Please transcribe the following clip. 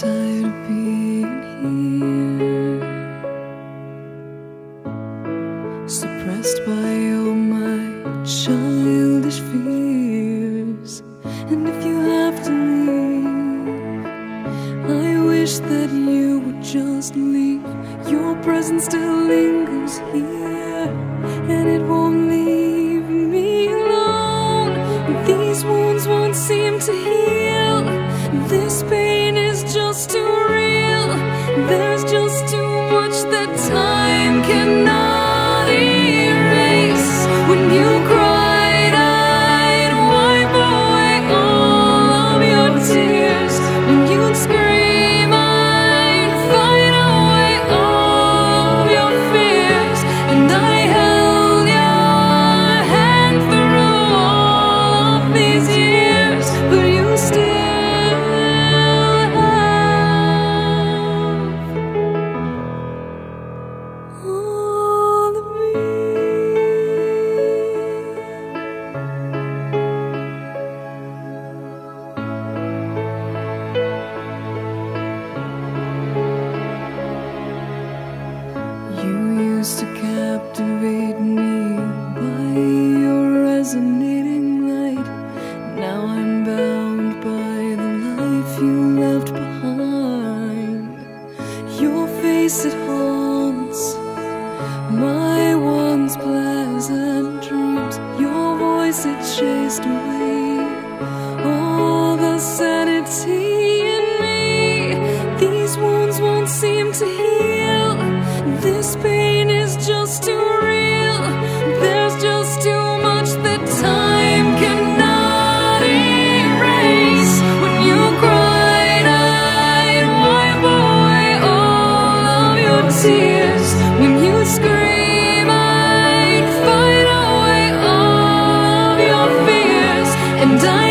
tired of being here, suppressed by all my childish fears. And if you have to leave, I wish that you would just leave. Your presence still lingers here, and it won't leave me alone. These wounds won't seem to heal. This pain is just too real. There's just too much that time cannot erase. When you cried, I'd wipe away all of your tears. When you'd scream, I'd fight away all of your fears. And I held your hand through all of these years, but you still used to captivate me by your resonating light. Now I'm bound by the life you left behind. Your face, it haunts my once pleasant dreams. Your voice, it chased away all the sanity in me. These wounds won't seem to heal. This pain is just too real. There's just too much that time cannot erase. When you cried, I'd wipe away all of your tears. When you scream, I'd fight away all of your fears. And I